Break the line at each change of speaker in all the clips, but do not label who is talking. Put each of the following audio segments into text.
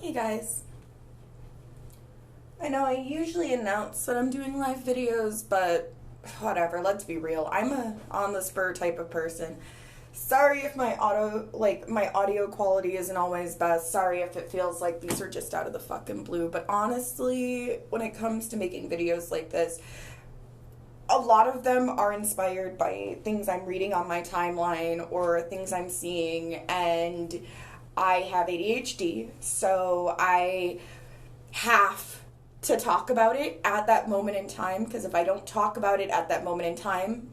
Hey guys. I know I usually announce that I'm doing live videos, but whatever, let's be real. I'm a on the spur type of person. Sorry if my audio quality isn't always best. Sorry if it feels like these are just out of the fucking blue, but honestly, when it comes to making videos like this, a lot of them are inspired by things I'm reading on my timeline or things I'm seeing, and I have ADHD, so I have to talk about it at that moment in time, because if I don't talk about it at that moment in time,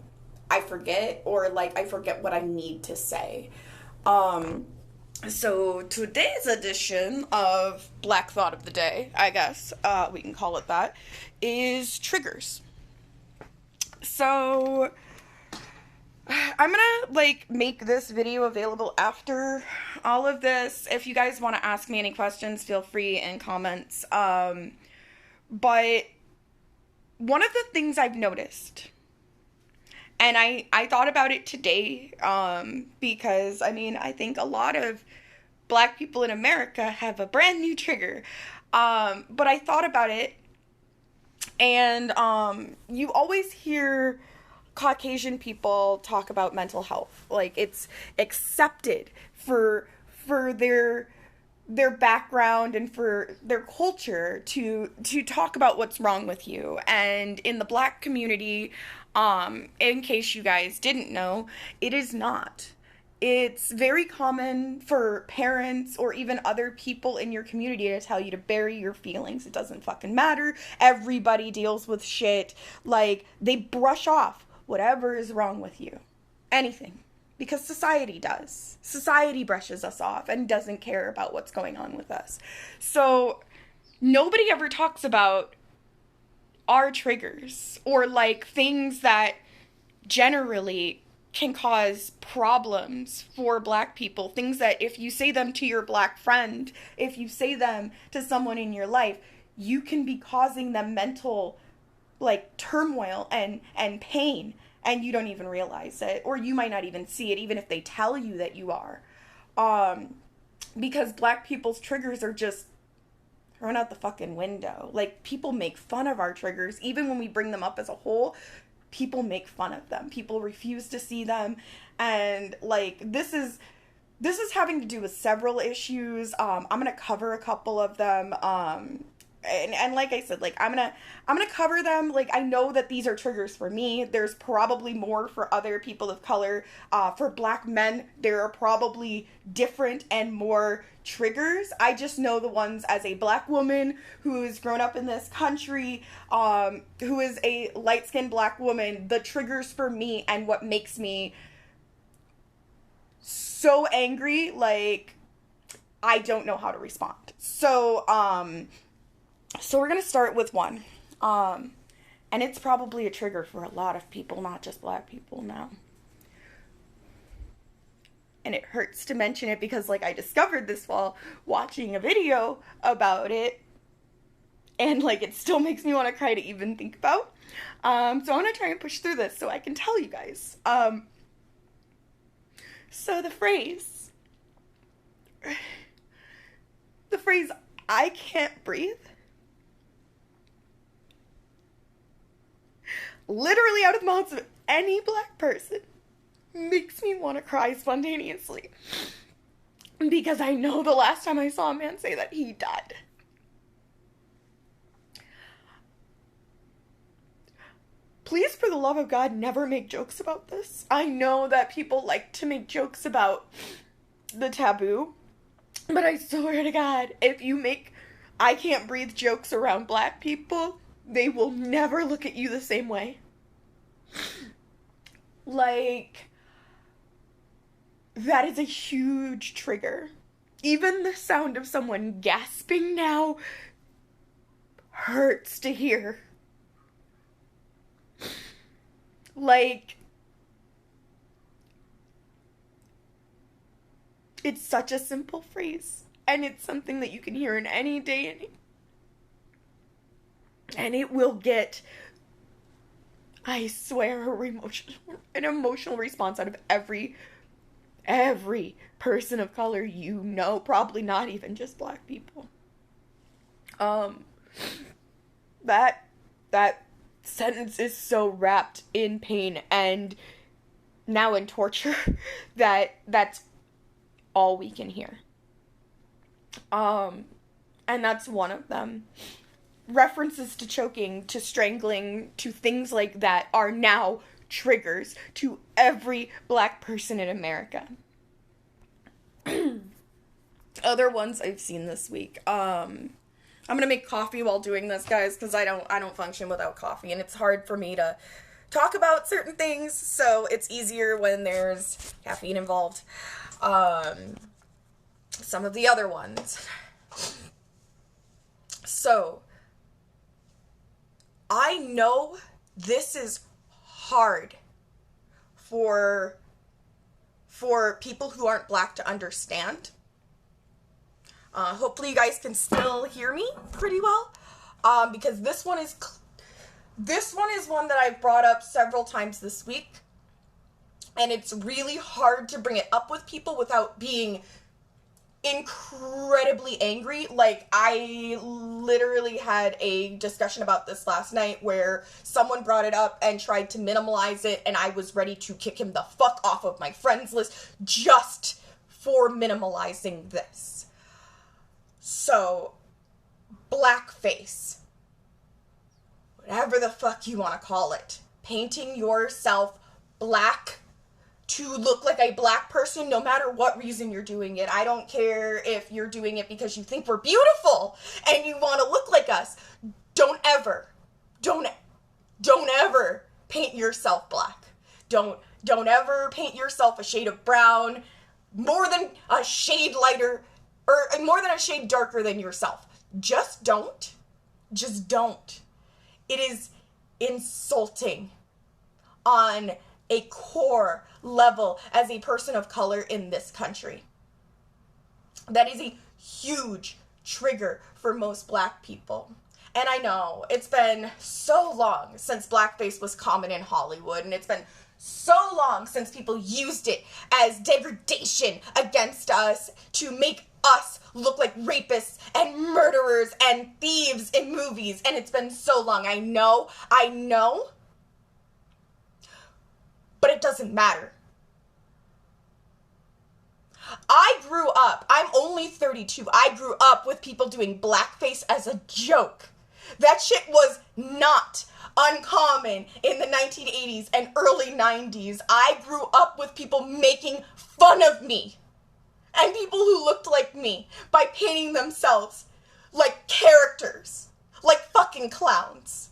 I forget, or I forget what I need to say. So today's edition of Black Thought of the Day, I guess we can call it that, is triggers. So I'm gonna make this video available after all of this. If you guys want to ask me any questions, feel free in comments. But one of the things I've noticed, and I thought about it today, because I think a lot of Black people in America have a brand new trigger. But I thought about it, and you always hear Caucasian people talk about mental health. Like, it's accepted for their background and for their culture to talk about what's wrong with you. And in the Black community, in case you guys didn't know, it is not. It's very common for parents or even other people in your community to tell you to bury your feelings. It doesn't fucking matter. Everybody deals with shit. Like, they brush off whatever is wrong with you. Anything. Because society does. Society brushes us off and doesn't care about what's going on with us. So, nobody ever talks about our triggers or things that generally can cause problems for Black people. Things that if you say them to your Black friend, if you say them to someone in your life, you can be causing them mental turmoil and pain, and you don't even realize it, or you might not even see it, even if they tell you that you are. Because Black people's triggers are just thrown out the fucking window. People make fun of our triggers, even when we bring them up as a whole. People make fun of them. People refuse to see them. And this is having to do with several issues. I'm gonna cover a couple of them. And like I said, I'm gonna cover them. I know that these are triggers for me. There's probably more for other people of color. For Black men, there are probably different and more triggers. I just know the ones as a Black woman who's grown up in this country, who is a light-skinned Black woman. The triggers for me and what makes me so angry, I don't know how to respond. So we're going to start with one. And it's probably a trigger for a lot of people, not just Black people now. And it hurts to mention it because, I discovered this while watching a video about it. And, it still makes me want to cry to even think about. So I'm going to try and push through this so I can tell you guys. So the phrase, I can't breathe, literally out of the mouths of any Black person, makes me want to cry spontaneously. Because I know the last time I saw a man say that, he died. Please, for the love of God, never make jokes about this. I know that people like to make jokes about the taboo, but I swear to God, if you make I can't breathe jokes around Black people, they will never look at you the same way. That is a huge trigger. Even the sound of someone gasping now hurts to hear. It's such a simple phrase, and it's something that you can hear in any day, and it will get, I swear, an emotional response out of every person of color, probably not even just Black people. Um, that, that sentence is so wrapped in pain and now in torture that that's all we can hear. And that's one of them. References to choking, to strangling, to things like that are now triggers to every black person in America. Other ones I've seen this week. I'm gonna make coffee while doing this, guys, because I don't function without coffee, and it's hard for me to talk about certain things, so it's easier when there's caffeine involved. Some of the other ones. So, I know this is hard for people who aren't black to understand. Hopefully you guys can still hear me pretty well, because this one is one that I've brought up several times this week, and it's really hard to bring it up with people without being incredibly angry. Like, I literally had a discussion about this last night where someone brought it up and tried to minimalize it, and I was ready to kick him the fuck off of my friends list just for minimalizing this. So, blackface, whatever the fuck you want to call it, painting yourself black to look like a black person, no matter what reason you're doing it. I don't care if you're doing it because you think we're beautiful and you want to look like us. Don't ever paint yourself black. Don't ever paint yourself a shade of brown, more than a shade lighter, or more than a shade darker than yourself. Just don't. Just don't. It is insulting on a core level as a person of color in this country. That is a huge trigger for most black people. And I know it's been so long since blackface was common in Hollywood, and it's been so long since people used it as degradation against us to make us look like rapists and murderers and thieves in movies, and it's been so long. I know, but it doesn't matter. I grew up, I'm only 32, I grew up with people doing blackface as a joke. That shit was not uncommon in the 1980s and early 90s. I grew up with people making fun of me and people who looked like me by painting themselves like characters, like fucking clowns.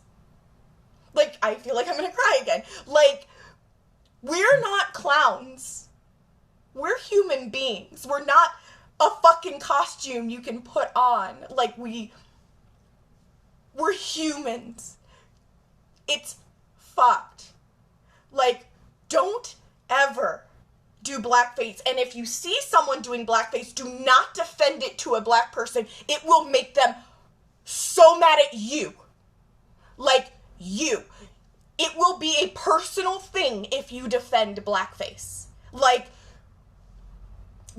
Like, I feel like I'm gonna cry again. Like, we're not clowns. We're human beings. We're not a fucking costume you can put on. Like, we're humans. It's fucked. Like, don't ever do blackface. And if you see someone doing blackface, do not defend it to a black person. It will make them so mad at you. Like, you. It will be a personal thing if you defend blackface. Like,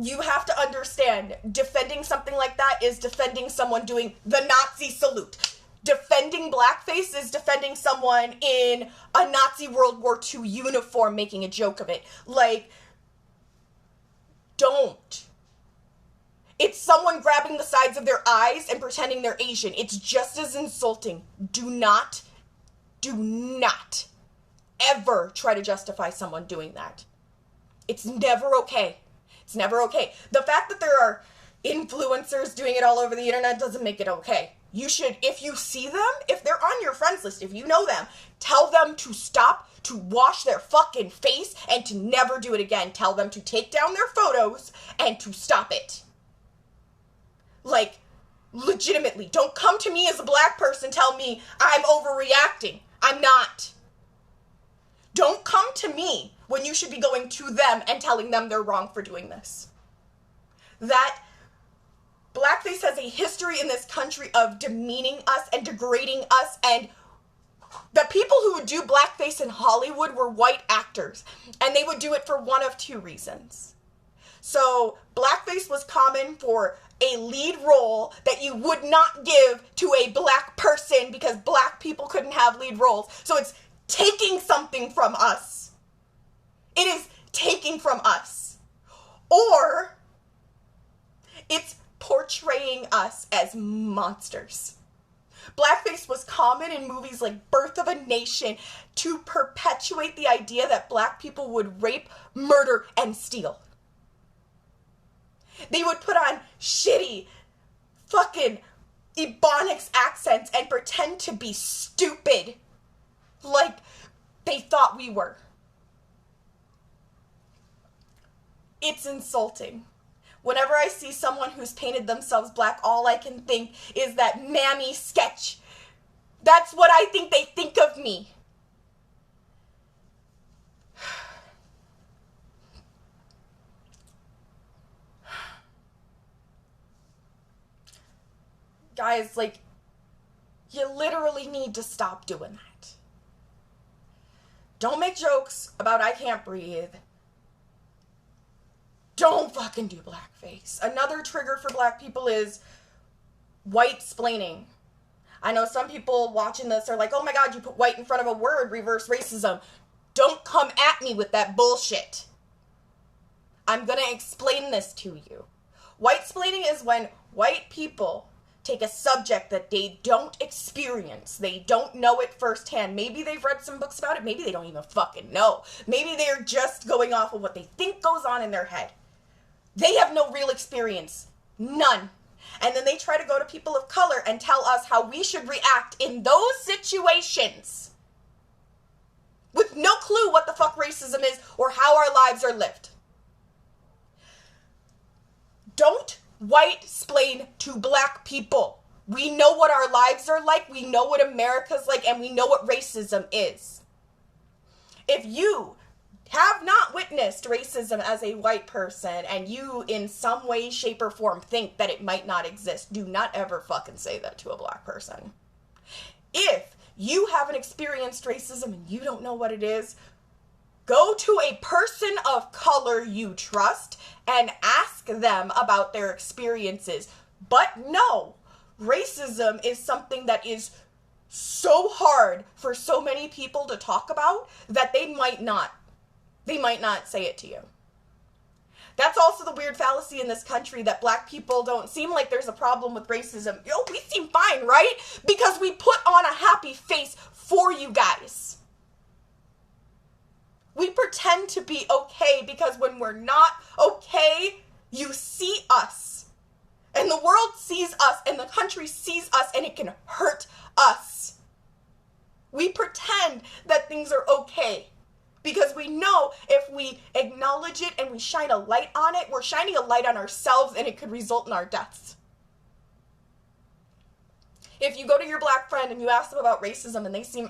you have to understand, defending something like that is defending someone doing the Nazi salute. Defending blackface is defending someone in a Nazi World War II uniform making a joke of it. Like, don't. It's someone grabbing the sides of their eyes and pretending they're Asian. It's just as insulting. Do not ever try to justify someone doing that. It's never okay. It's never okay. The fact that there are influencers doing it all over the internet doesn't make it okay. You should, if you see them, if they're on your friends list, if you know them, tell them to stop, to wash their fucking face, and to never do it again. Tell them to take down their photos and to stop it. Like, legitimately, don't come to me as a black person, tell me I'm overreacting. I'm not. Don't come to me when you should be going to them and telling them they're wrong for doing this. That blackface has a history in this country of demeaning us and degrading us, and the people who would do blackface in Hollywood were white actors, and they would do it for one of two reasons. So blackface was common for a lead role that you would not give to a black person because black people couldn't have lead roles. So it's taking something from us. It is taking from us. Or it's portraying us as monsters. Blackface was common in movies like Birth of a Nation to perpetuate the idea that black people would rape, murder, and steal. They would put on shitty, fucking Ebonics accents and pretend to be stupid like they thought we were. It's insulting. Whenever I see someone who's painted themselves black, all I can think is that mammy sketch. That's what I think they think of me. Guys, like, you literally need to stop doing that. Don't make jokes about I can't breathe. Don't fucking do blackface. Another trigger for black people is white-splaining. I know some people watching this are like, oh my god, you put white in front of a word, reverse racism. Don't come at me with that bullshit. I'm gonna explain this to you. White-splaining is when white people take a subject that they don't experience. They don't know it firsthand. Maybe they've read some books about it. Maybe they don't even fucking know. Maybe they're just going off of what they think goes on in their head. They have no real experience. None. And then they try to go to people of color and tell us how we should react in those situations with no clue what the fuck racism is or how our lives are lived. Don't white-splain to black people. We know what our lives are like, we know what America's like, and we know what racism is. If you have not witnessed racism as a white person and you in some way, shape, or form think that it might not exist, do not ever fucking say that to a black person. If you haven't experienced racism and you don't know what it is, go to a person of color you trust and ask them about their experiences. But no, racism is something that is so hard for so many people to talk about that they might not say it to you. That's also the weird fallacy in this country that black people don't seem like there's a problem with racism. Yo, we seem fine, right? Because we put on a happy face for you guys. We pretend to be okay because when we're not okay, you see us. And the world sees us and the country sees us and it can hurt us. We pretend that things are okay because we know if we acknowledge it and we shine a light on it, we're shining a light on ourselves and it could result in our deaths. If you go to your black friend and you ask them about racism and they seem,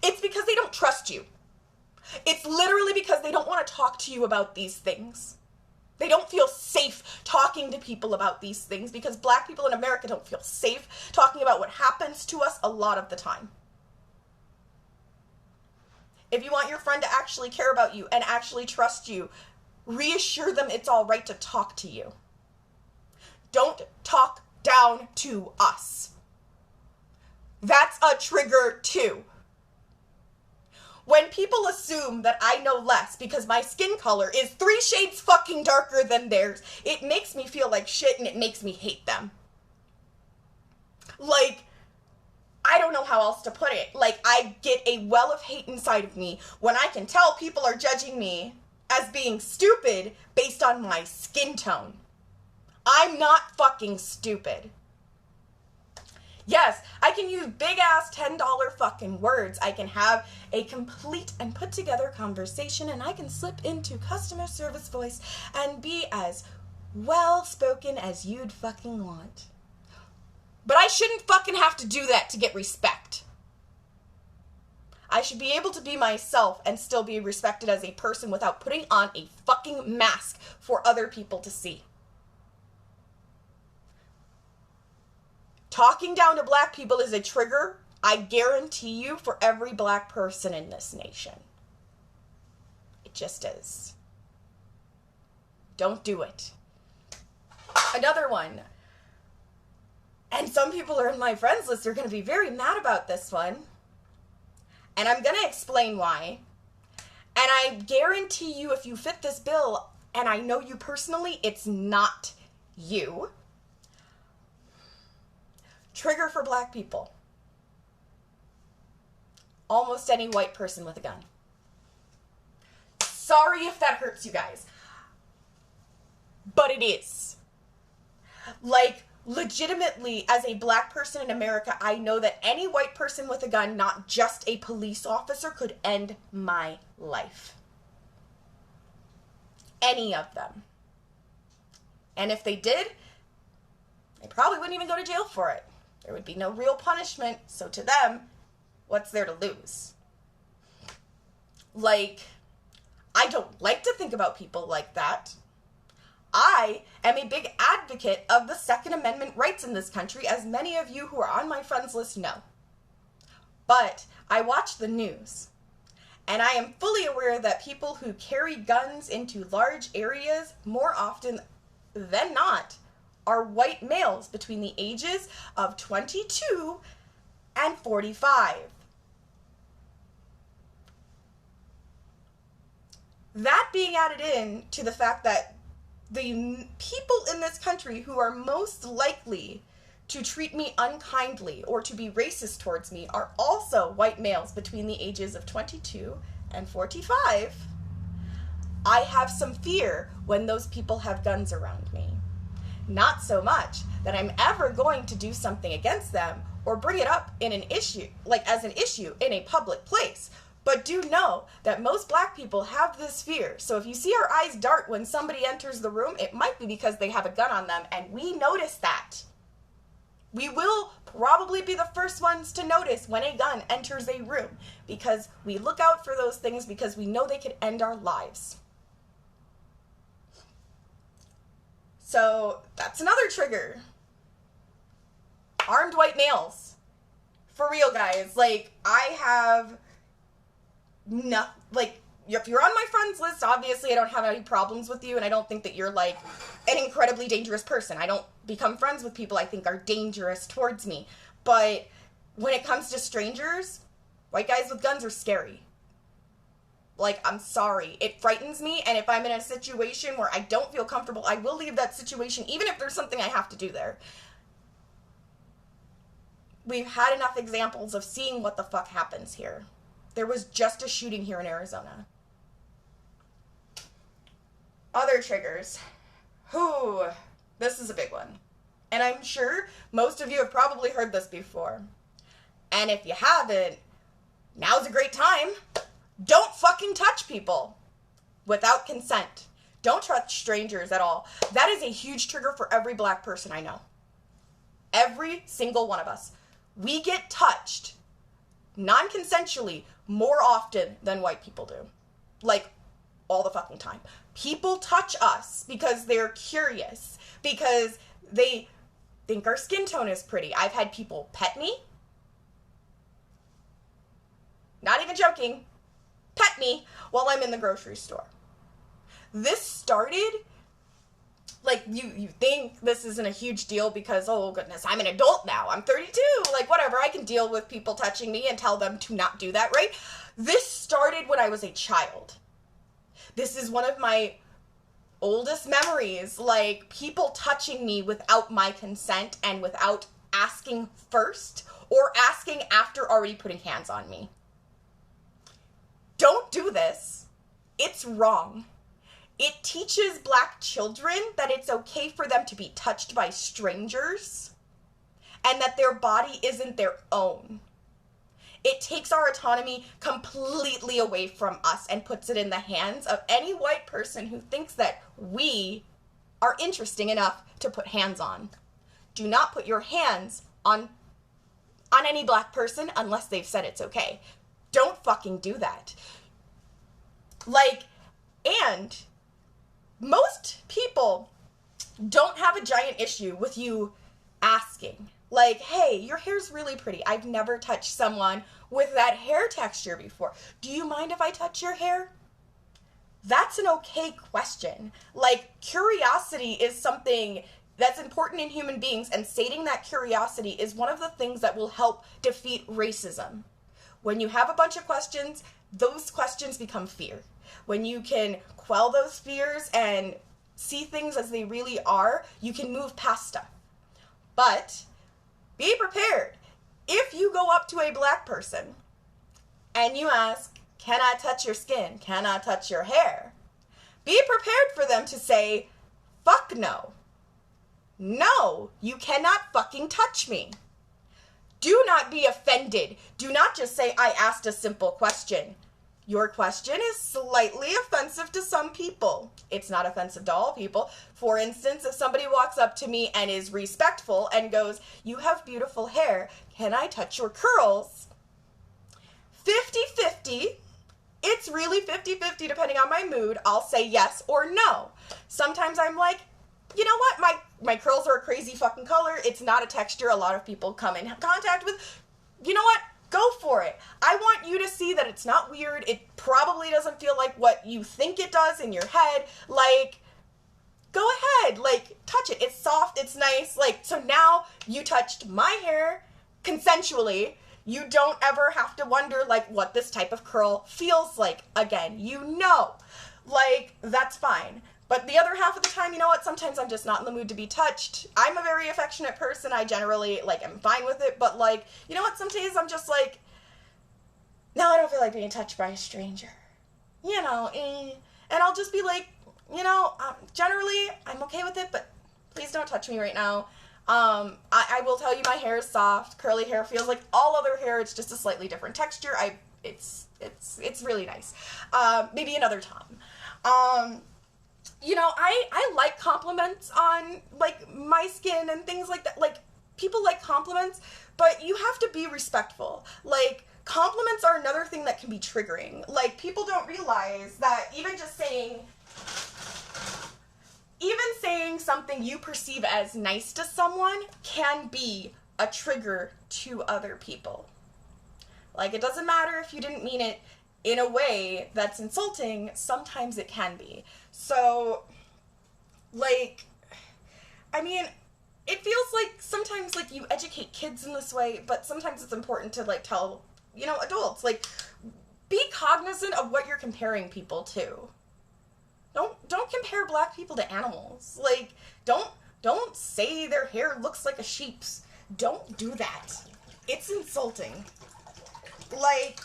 it's because they don't trust you. It's literally because they don't want to talk to you about these things. They don't feel safe talking to people about these things because black people in America don't feel safe talking about what happens to us a lot of the time. If you want your friend to actually care about you and actually trust you, reassure them it's all right to talk to you. Don't talk down to us. That's a trigger too. When people assume that I know less because my skin color is 3 shades fucking darker than theirs, it makes me feel like shit and it makes me hate them. Like, I don't know how else to put it. Like, I get a well of hate inside of me when I can tell people are judging me as being stupid based on my skin tone. I'm not fucking stupid. Yes, I can use big ass $10 fucking words. I can have a complete and put together conversation and I can slip into customer service voice and be as well spoken as you'd fucking want. But I shouldn't fucking have to do that to get respect. I should be able to be myself and still be respected as a person without putting on a fucking mask for other people to see. Talking down to black people is a trigger, I guarantee you, for every black person in this nation. It just is. Don't do it. Another one. And some people are in my friends list are going to be very mad about this one. And I'm going to explain why. And I guarantee you, if you fit this bill, and I know you personally, it's not you. Trigger for black people. Almost any white person with a gun. Sorry if that hurts you guys. But it is. Like, legitimately, as a black person in America, I know that any white person with a gun, not just a police officer, could end my life. Any of them. And if they did, they probably wouldn't even go to jail for it. There would be no real punishment, so to them, what's there to lose? Like, I don't like to think about people like that. I am a big advocate of the Second Amendment rights in this country, as many of you who are on my friends list know. But I watch the news, and I am fully aware that people who carry guns into large areas more often than not are white males between the ages of 22 and 45. That being added in to the fact that the people in this country who are most likely to treat me unkindly or to be racist towards me are also white males between the ages of 22 and 45. I have some fear when those people have guns around me. Not so much that I'm ever going to do something against them or bring it up in an issue, like as an issue in a public place. But do know that most black people have this fear. So if you see our eyes dart when somebody enters the room, it might be because they have a gun on them, and we notice that. We will probably be the first ones to notice when a gun enters a room, because we look out for those things because we know they could end our lives. So that's another trigger. Armed white males. For real, guys. Like, I have no, like, if you're on my friends list, obviously I don't have any problems with you, and I don't think that you're, like, an incredibly dangerous person. I don't become friends with people I think are dangerous towards me. But when it comes to strangers, white guys with guns are scary. Like, I'm sorry. It frightens me, and if I'm in a situation where I don't feel comfortable, I will leave that situation, even if there's something I have to do there. We've had enough examples of seeing what the fuck happens here. There was just a shooting here in Arizona. Other triggers. Whew, this is a big one. And I'm sure most of you have probably heard this before. And if you haven't, now's a great time. Don't fucking touch people without consent. Don't touch strangers at all. That is a huge trigger for every black person I know. Every single one of us. We get touched non-consensually more often than white people do. Like, all the fucking time. People touch us because they're curious, because they think our skin tone is pretty. I've had people pet me. Not even joking. Pet me while I'm in the grocery store. This started, like, you think this isn't a huge deal because, oh goodness, I'm an adult now. I'm 32. Like, whatever. I can deal with people touching me and tell them to not do that, right? This started when I was a child. This is one of my oldest memories. Like, people touching me without my consent and without asking first or asking after already putting hands on me. Don't do this. It's wrong. It teaches black children that it's okay for them to be touched by strangers and that their body isn't their own. It takes our autonomy completely away from us and puts it in the hands of any white person who thinks that we are interesting enough to put hands on. Do not put your hands on any black person unless they've said it's okay. Don't fucking do that. Like, and most people don't have a giant issue with you asking. Like, hey, your hair's really pretty. I've never touched someone with that hair texture before. Do you mind if I touch your hair? that's an okay question. Like, curiosity is something that's important in human beings, and stating that curiosity is one of the things that will help defeat racism. When you have a bunch of questions, those questions become fear. When you can quell those fears and see things as they really are, you can move past stuff. But be prepared. If you go up to a black person and you ask, can I touch your skin? Can I touch your hair? Be prepared for them to say, fuck no. No, you cannot fucking touch me. Do not be offended. Do not just say, I asked a simple question. Your question is slightly offensive to some people. It's not offensive to all people. For instance, if somebody walks up to me and is respectful and goes, you have beautiful hair, can I touch your curls? 50-50. It's really 50-50 depending on my mood. I'll say yes or no. Sometimes I'm like, you know what? My curls are a crazy fucking color. It's not a texture a lot of people come in contact with. You know what? Go for it. I want you to see that it's not weird. It probably doesn't feel like what you think it does in your head. Like, go ahead. Like, touch it. It's soft. It's nice. Like, so now you touched my hair consensually. You don't ever have to wonder, like, what this type of curl feels like again. You know. Like, that's fine. But the other half of the time, you know what? Sometimes I'm just not in the mood to be touched. I'm a very affectionate person. I generally, like, am fine with it. But, like, you know what? Some days I'm just like, no, I don't feel like being touched by a stranger. You know, And I'll just be like, you know, generally I'm okay with it, but please don't touch me right now. I will tell you my hair is soft. Curly hair feels like all other hair. It's just a slightly different texture. It's really nice. Maybe another time. You know, I like compliments on, like, my skin and things like that. Like, people like compliments, but you have to be respectful. Like, compliments are another thing that can be triggering. Like, people don't realize that even saying something you perceive as nice to someone can be a trigger to other people. Like, it doesn't matter if you didn't mean it in a way that's insulting. Sometimes it can be. So, like, I mean, it feels like sometimes, like, you educate kids in this way, but sometimes it's important to, like, tell, you know, adults, like, be cognizant of what you're comparing people to. Don't compare black people to animals. Like, don't say their hair looks like a sheep's. Don't do that. It's insulting. Like,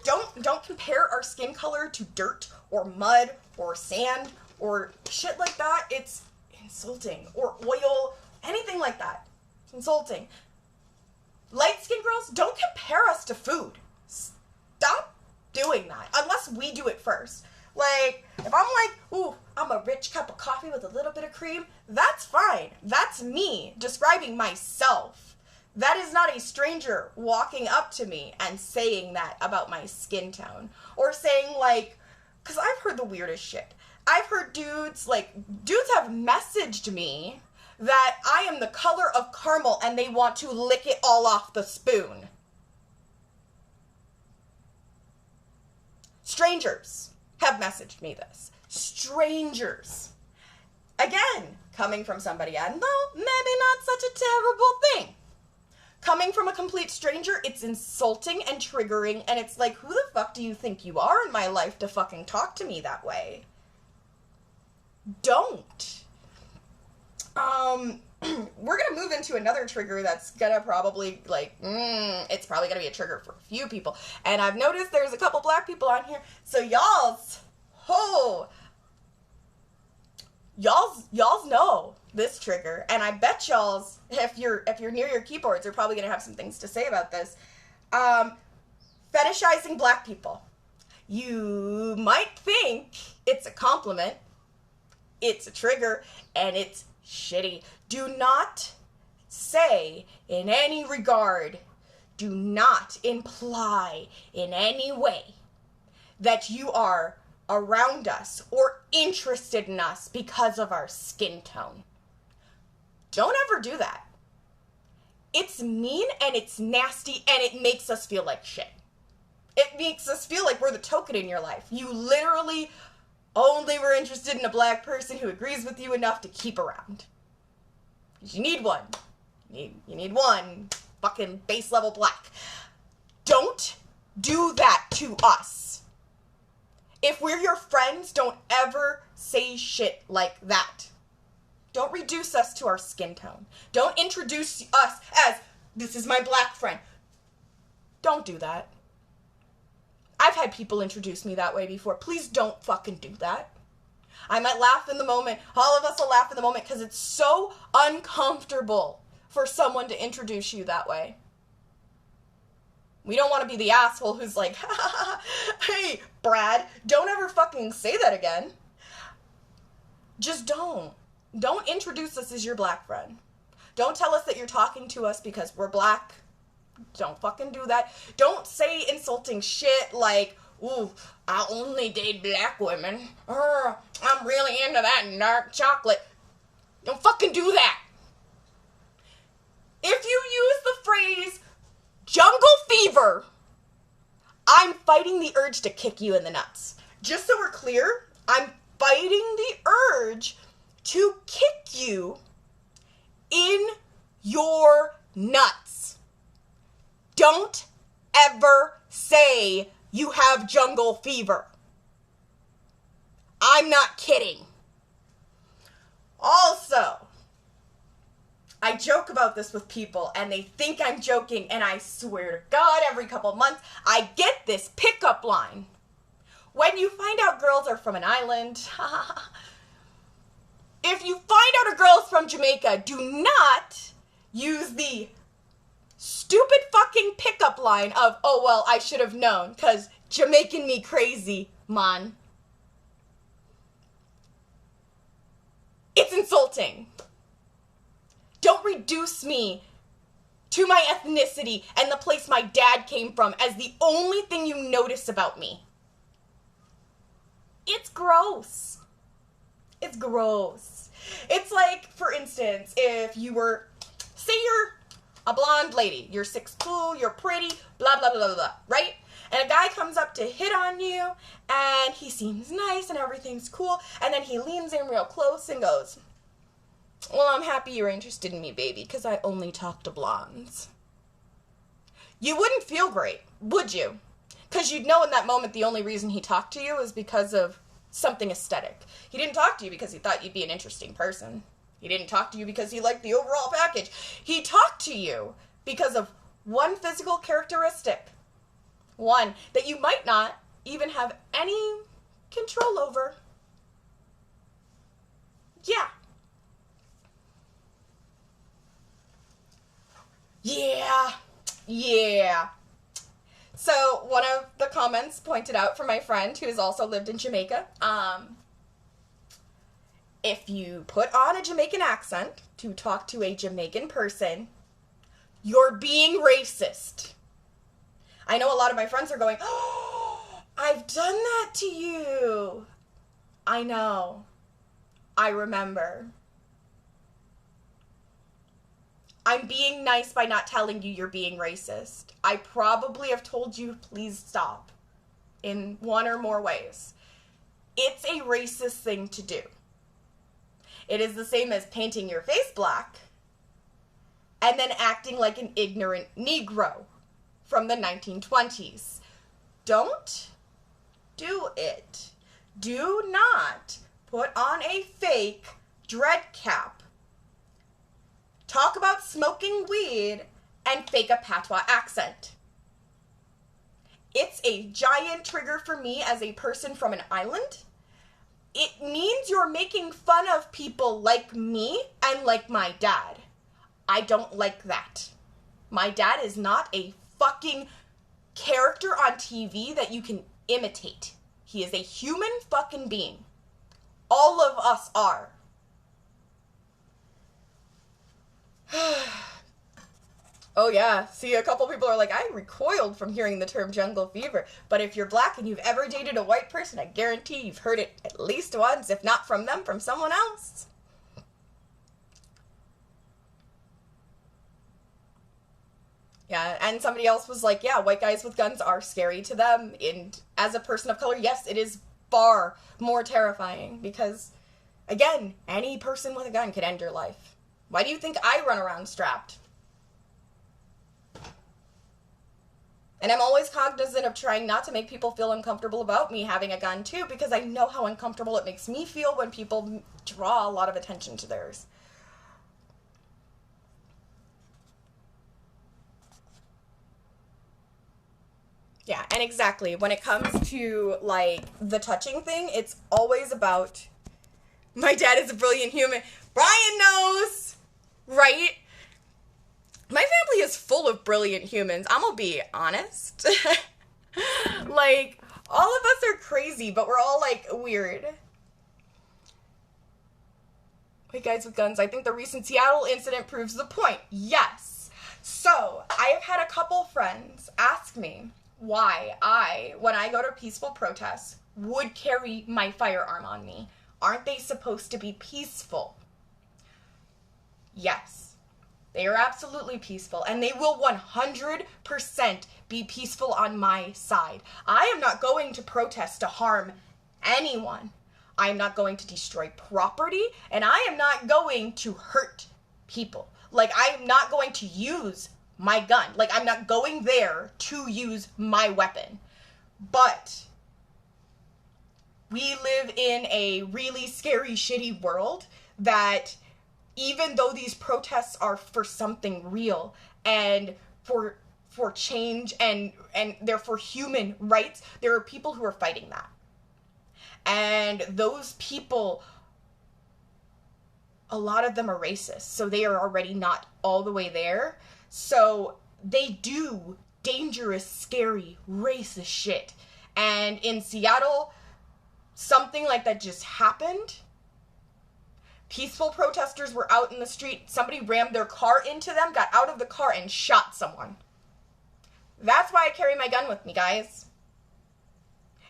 don't compare our skin color to dirt or mud or sand or shit like that. It's insulting. Or oil, anything like that. It's insulting. Light-skinned girls, don't compare us to food. Stop doing that. Unless we do it first. Like, if I'm like, ooh, I'm a rich cup of coffee with a little bit of cream, that's fine. That's me describing myself. That is not a stranger walking up to me and saying that about my skin tone. Or saying, like, because I've heard the weirdest shit. I've heard dudes have messaged me that I am the color of caramel and they want to lick it all off the spoon. Strangers have messaged me this. Strangers. Again, coming from somebody I know, maybe not such a terrible thing. Coming from a complete stranger, it's insulting and triggering, and it's like, who the fuck do you think you are in my life to fucking talk to me that way? Don't. We're gonna move into another trigger that's gonna probably, like, it's probably gonna be a trigger for a few people. And I've noticed there's a couple black people on here, so y'all's know this trigger, and I bet y'all's, if you're near your keyboards, you're probably gonna have some things to say about this. Fetishizing black people. You might think it's a compliment, it's a trigger, and it's shitty. Do not say in any regard, do not imply in any way that you are around us or interested in us because of our skin tone. Don't ever do that. It's mean and it's nasty and it makes us feel like shit. It makes us feel like we're the token in your life. You literally only were interested in a black person who agrees with you enough to keep around. Because you need one. You need one fucking base level black. Don't do that to us. If we're your friends, don't ever say shit like that. Don't reduce us to our skin tone. Don't introduce us as, this is my black friend. Don't do that. I've had people introduce me that way before. Please don't fucking do that. I might laugh in the moment. All of us will laugh in the moment because it's so uncomfortable for someone to introduce you that way. We don't want to be the asshole who's like, hey, Brad, don't ever fucking say that again. Just don't. Don't introduce us as your black friend. Don't tell us that you're talking to us because we're black. Don't fucking do that. Don't say insulting shit like, ooh, I only date black women. I'm really into that dark chocolate. Don't fucking do that. If you use the phrase jungle fever, I'm fighting the urge to kick you in the nuts. Just so we're clear, I'm fighting the urge to kick you in your nuts. Don't ever say you have jungle fever. I'm not kidding. Also, I joke about this with people and they think I'm joking, and I swear to God, every couple of months, I get this pickup line. When you find out girls are from an island, if you find out a girl's from Jamaica, do not use the stupid fucking pickup line of, oh, well, I should have known, because Jamaican me crazy, man. It's insulting. Don't reduce me to my ethnicity and the place my dad came from as the only thing you notice about me. It's gross. It's gross. It's like, for instance, if you were, say you're a blonde lady, you're 6'2", you're pretty, blah, blah, blah, blah, blah, right? And a guy comes up to hit on you, and he seems nice, and everything's cool, and then he leans in real close and goes, well, I'm happy you're interested in me, baby, because I only talk to blondes. You wouldn't feel great, would you? Because you'd know in that moment the only reason he talked to you is because of something aesthetic. He didn't talk to you because he thought you'd be an interesting person. He didn't talk to you because he liked the overall package. He talked to you because of one physical characteristic. One that you might not even have any control over. Yeah. Yeah. So one of the comments pointed out from my friend who has also lived in Jamaica, if you put on a Jamaican accent to talk to a Jamaican person, you're being racist. I know a lot of my friends are going, oh, I've done that to you. I know. I remember. I'm being nice by not telling you you're being racist. I probably have told you, please stop, in one or more ways. It's a racist thing to do. It is the same as painting your face black and then acting like an ignorant Negro from the 1920s. Don't do it. Do not put on a fake dread cap, talk about smoking weed, and fake a patois accent. It's a giant trigger for me as a person from an island. It means you're making fun of people like me and like my dad. I don't like that. My dad is not a fucking character on TV that you can imitate. He is a human fucking being. All of us are. Oh yeah, see, a couple people are like, I recoiled from hearing the term jungle fever, but if you're black and you've ever dated a white person, I guarantee you've heard it at least once, if not from them, from someone else. Yeah, and somebody else was like, yeah, white guys with guns are scary to them, and as a person of color, yes, it is far more terrifying because, again, any person with a gun could end your life. Why do you think I run around strapped? And I'm always cognizant of trying not to make people feel uncomfortable about me having a gun too, because I know how uncomfortable it makes me feel when people draw a lot of attention to theirs. Yeah, and exactly, when it comes to, like, the touching thing, it's always about, my dad is a brilliant human. Brian knows, right? My family is full of brilliant humans. I'm gonna be honest. Like, all of us are crazy, but we're all, like, weird. Hey, guys with guns, I think the recent Seattle incident proves the point. Yes. So, I have had a couple friends ask me why I, when I go to peaceful protests, would carry my firearm on me. Aren't they supposed to be peaceful? Yes. They are absolutely peaceful, and they will 100% be peaceful on my side. I am not going to protest to harm anyone. I am not going to destroy property, and I am not going to hurt people. Like, I am not going to use my gun. Like, I'm not going there to use my weapon. But we live in a really scary, shitty world that even though these protests are for something real and for change and they're for human rights, there are people who are fighting that. And those people, a lot of them are racist, so they are already not all the way there. So they do dangerous, scary, racist shit. And in Seattle, something like that just happened. Peaceful protesters were out in the street. Somebody rammed their car into them, got out of the car, and shot someone. That's why I carry my gun with me, guys.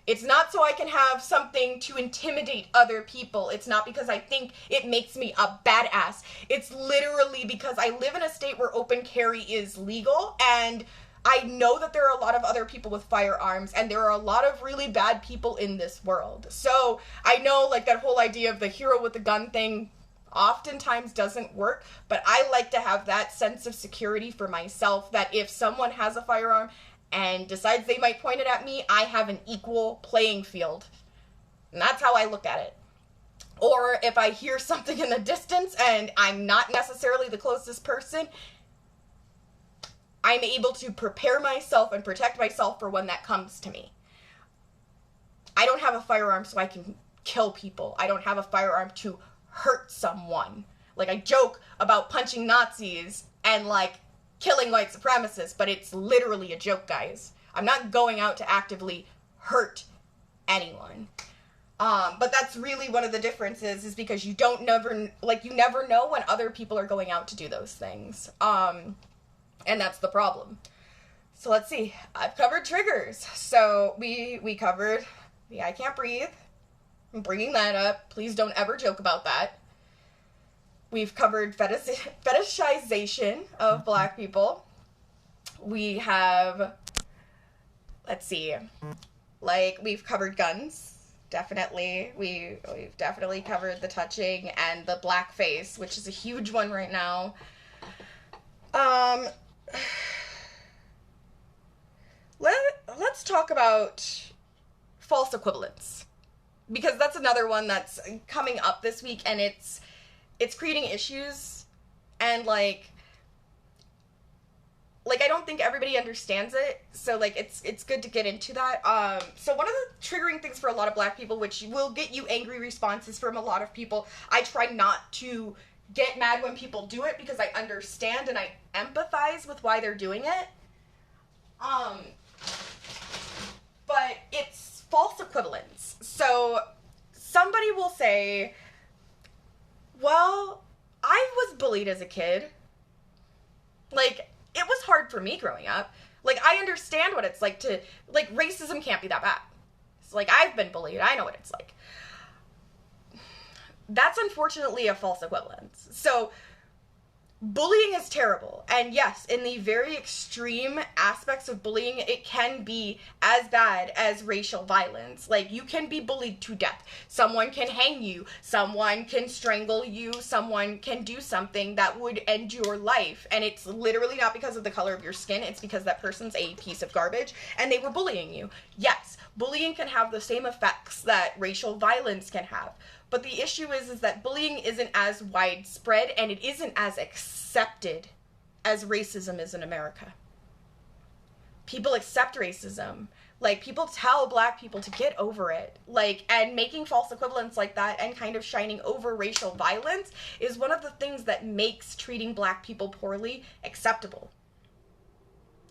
It's not so I can have something to intimidate other people. It's not because I think it makes me a badass. It's literally because I live in a state where open carry is legal, and I know that there are a lot of other people with firearms, and there are a lot of really bad people in this world. So I know, like, that whole idea of the hero with the gun thing oftentimes doesn't work, but I like to have that sense of security for myself, that if someone has a firearm and decides they might point it at me, I have an equal playing field. And that's how I look at it. Or if I hear something in the distance and I'm not necessarily the closest person, I'm able to prepare myself and protect myself for when that comes to me. I don't have a firearm so I can kill people. I don't have a firearm to hurt someone. Like, I joke about punching Nazis and, like, killing white supremacists, but it's literally a joke, guys. I'm not going out to actively hurt anyone. But that's really one of the differences, is because you never know when other people are going out to do those things. And that's the problem. So let's see. I've covered triggers. So we covered the I can't breathe. I'm bringing that up. Please don't ever joke about that. We've covered fetishization of Black people. We have, let's see, like, we've covered guns, definitely. We've definitely covered the touching and the blackface, which is a huge one right now. Let's talk about false equivalence, because that's another one that's coming up this week, and it's creating issues, and like I don't think everybody understands it, so like it's good to get into that. So one of the triggering things for a lot of Black people, which will get you angry responses from a lot of people, I try not to get mad when people do it because I understand and I empathize with why they're doing it. But it's false equivalence. So somebody will say, well, I was bullied as a kid. Like, it was hard for me growing up. Like, I understand what it's like to, like, racism can't be that bad. It's like, I've been bullied. I know what it's like. That's unfortunately a false equivalence. So bullying is terrible. And yes, in the very extreme aspects of bullying, it can be as bad as racial violence. Like, you can be bullied to death. Someone can hang you. Someone can strangle you. Someone can do something that would end your life. And it's literally not because of the color of your skin. It's because that person's a piece of garbage and they were bullying you. Yes, bullying can have the same effects that racial violence can have. But the issue is that bullying isn't as widespread and it isn't as accepted as racism is in America. People accept racism. Like, people tell black people to get over it. Like, and making false equivalents like that and kind of shining over racial violence is one of the things that makes treating black people poorly acceptable.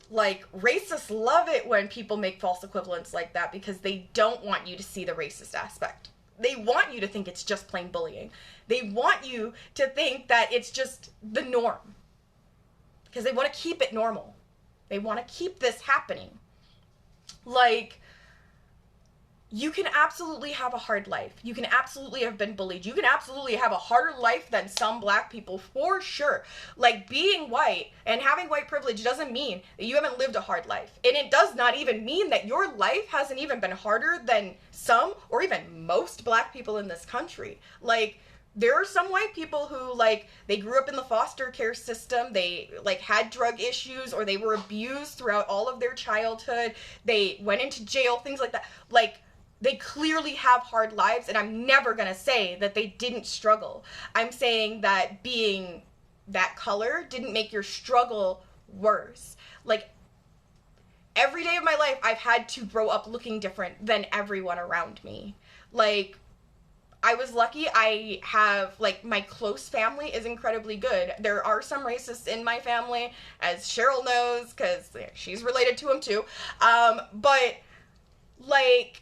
Like, racists love it when people make false equivalents like that because they don't want you to see the racist aspect. They want you to think it's just plain bullying. They want you to think that it's just the norm. Because they want to keep it normal. They want to keep this happening. Like, you can absolutely have a hard life. You can absolutely have been bullied. You can absolutely have a harder life than some black people, for sure. Like, being white and having white privilege doesn't mean that you haven't lived a hard life. And it does not even mean that your life hasn't even been harder than some or even most black people in this country. Like, there are some white people who, like, they grew up in the foster care system, they, like, had drug issues, or they were abused throughout all of their childhood, they went into jail, things like that. Like, they clearly have hard lives, and I'm never gonna say that they didn't struggle. I'm saying that being that color didn't make your struggle worse. Like, every day of my life, I've had to grow up looking different than everyone around me. Like, I was lucky. I have, like, my close family is incredibly good. There are some racists in my family, as Cheryl knows, because she's related to them too. But, like,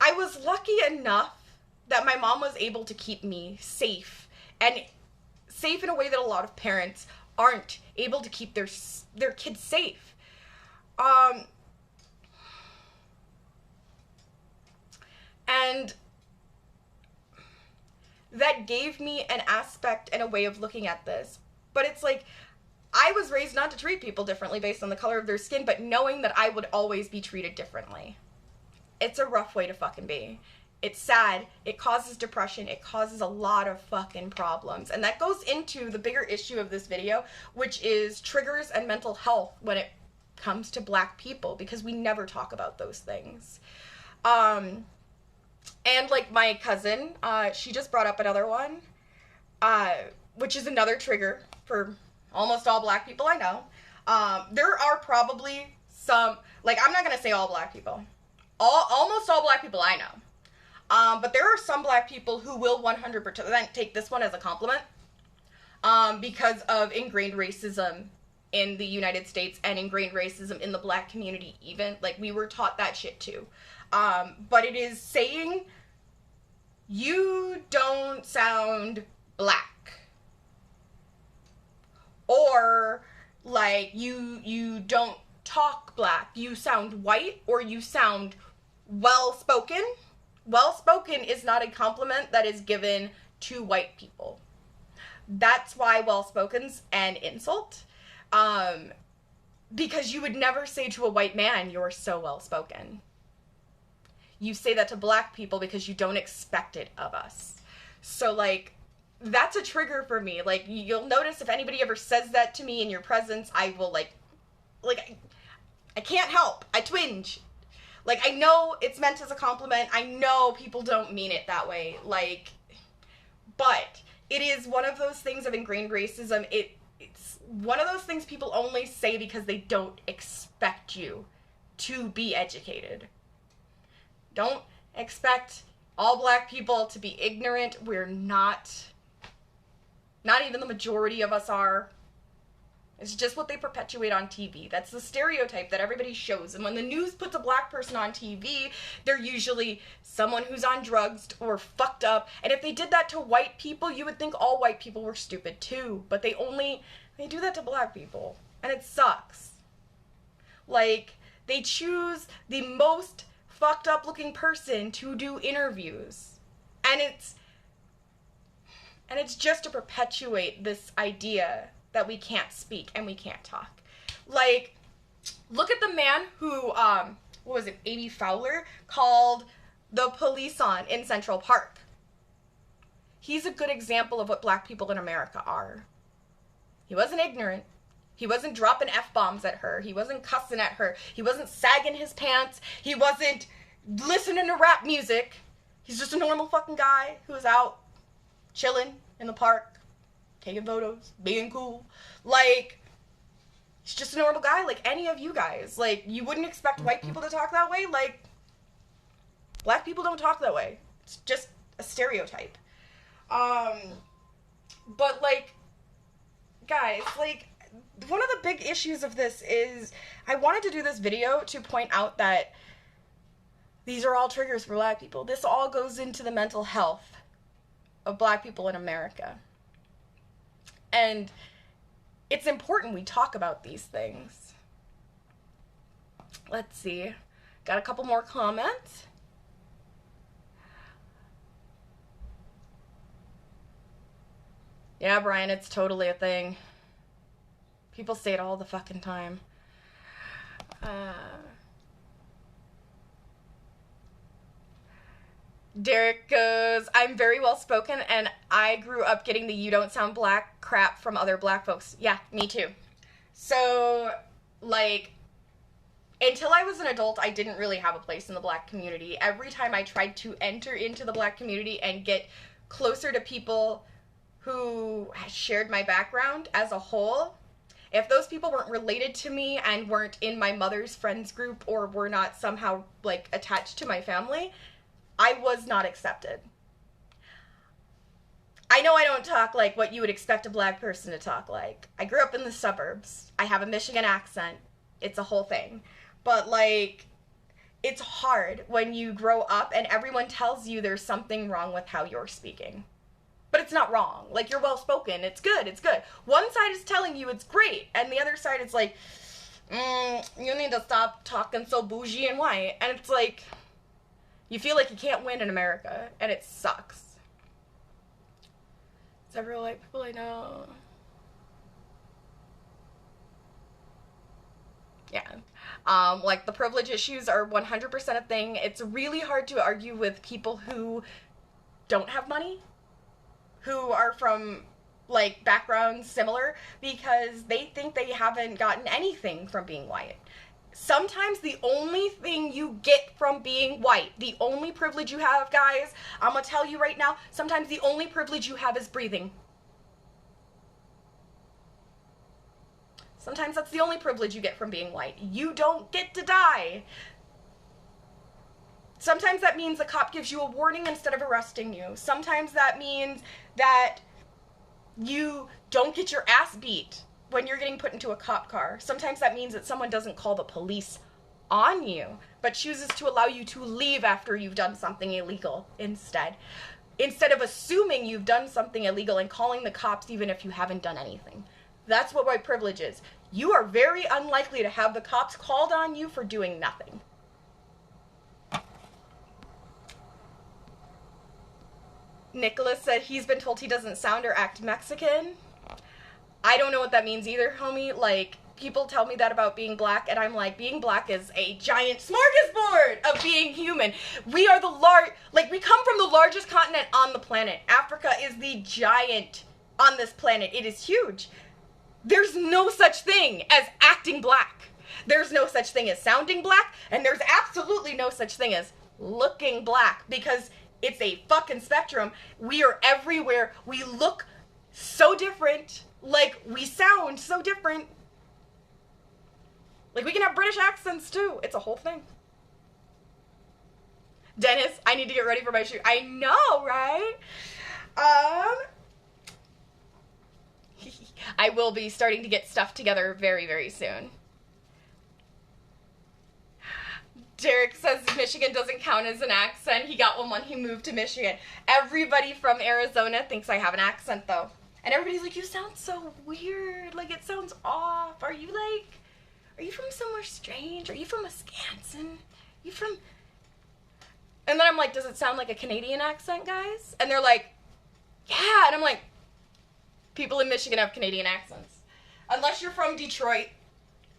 I was lucky enough that my mom was able to keep me safe, and safe in a way that a lot of parents aren't able to keep their kids safe. And that gave me an aspect and a way of looking at this. But it's like, I was raised not to treat people differently based on the color of their skin, but knowing that I would always be treated differently. It's a rough way to fucking be. It's sad. It causes depression. It causes a lot of fucking problems. And that goes into the bigger issue of this video, which is triggers and mental health when it comes to black people, because we never talk about those things. And, like, my cousin, she just brought up another one, which is another trigger for almost all black people I know. There are probably some, like, I'm not going to say all black people. Almost all black people I know. But there are some black people who will 100% take this one as a compliment, because of ingrained racism in the United States and ingrained racism in the black community even. Like, we were taught that shit too. But it is saying, you don't sound black. Or, like, you don't talk black. You sound white, or you sound well-spoken. Well-spoken is not a compliment that is given to white people. That's why well-spoken's an insult. Because you would never say to a white man, you're so well-spoken. You say that to black people because you don't expect it of us. So, like, that's a trigger for me. Like, you'll notice if anybody ever says that to me in your presence, I will, like, I can't help. I twinge. Like, I know it's meant as a compliment. I know people don't mean it that way. Like, but it is one of those things of ingrained racism. It's one of those things people only say because they don't expect you to be educated. Don't expect all black people to be ignorant. We're not. Not even the majority of us are. It's just what they perpetuate on TV. That's the stereotype that everybody shows. And when the news puts a black person on TV, they're usually someone who's on drugs or fucked up. And if they did that to white people, you would think all white people were stupid too. But they do that to black people. And it sucks. Like, they choose the most fucked up looking person to do interviews. And it's... And it's just to perpetuate this idea that we can't speak and we can't talk. Like, look at the man who, what was it, Amy Fowler, called the police on in Central Park. He's a good example of what black people in America are. He wasn't ignorant. He wasn't dropping F-bombs at her. He wasn't cussing at her. He wasn't sagging his pants. He wasn't listening to rap music. He's just a normal fucking guy who's out chilling in the park, taking photos, being cool. Like, he's just a normal guy like any of you guys. Like, you wouldn't expect white people to talk that way. Like, black people don't talk that way. It's just a stereotype. But, like, guys, like, one of the big issues of this is I wanted to do this video to point out that these are all triggers for black people. This all goes into the mental health of black people in America. And it's important we talk about these things. Let's see. Got a couple more comments. Yeah, Brian, it's totally a thing. People say it all the fucking time. Derek goes, I'm very well spoken and I grew up getting the you don't sound black crap from other black folks. Yeah, me too. So, like, until I was an adult, I didn't really have a place in the black community. Every time I tried to enter into the black community and get closer to people who shared my background as a whole, if those people weren't related to me and weren't in my mother's friends group or were not somehow, like, attached to my family, I was not accepted. I know I don't talk like what you would expect a black person to talk like. I grew up in the suburbs. I have a Michigan accent. It's a whole thing. But, like, it's hard when you grow up and everyone tells you there's something wrong with how you're speaking. But it's not wrong. Like, you're well-spoken. It's good. It's good. One side is telling you it's great, and the other side is like, you need to stop talking so bougie and white. And it's like, you feel like you can't win in America, and it sucks. Several white people I know. Yeah. Like, the privilege issues are 100% a thing. It's really hard to argue with people who don't have money, who are from, like, backgrounds similar, because they think they haven't gotten anything from being white. Sometimes the only thing you get from being white, the only privilege you have, guys, I'm gonna tell you right now, sometimes the only privilege you have is breathing. Sometimes that's the only privilege you get from being white. You don't get to die. Sometimes that means the cop gives you a warning instead of arresting you. Sometimes that means that you don't get your ass beat when you're getting put into a cop car. Sometimes that means that someone doesn't call the police on you, but chooses to allow you to leave after you've done something illegal instead. Instead of assuming you've done something illegal and calling the cops even if you haven't done anything. That's what white privilege is. You are very unlikely to have the cops called on you for doing nothing. Nicholas said he's been told he doesn't sound or act Mexican. I don't know what that means either, homie. Like, people tell me that about being black, and I'm like, being black is a giant smorgasbord of being human. We are we come from the largest continent on the planet. Africa is the giant on this planet. It is huge. There's no such thing as acting black. There's no such thing as sounding black, and there's absolutely no such thing as looking black, because it's a fucking spectrum. We are everywhere. We look so different. Like, we sound so different. Like, we can have British accents, too. It's a whole thing. Dennis, I need to get ready for my shoot. I know, right? I will be starting to get stuff together very, very soon. Derek says Michigan doesn't count as an accent. He got one when he moved to Michigan. Everybody from Arizona thinks I have an accent, though. And everybody's like, you sound so weird. Like, it sounds off. Are you from somewhere strange? Are you from Wisconsin? You from... And then I'm like, does it sound like a Canadian accent, guys? And they're like, yeah, and I'm like, people in Michigan have Canadian accents. Unless you're from Detroit,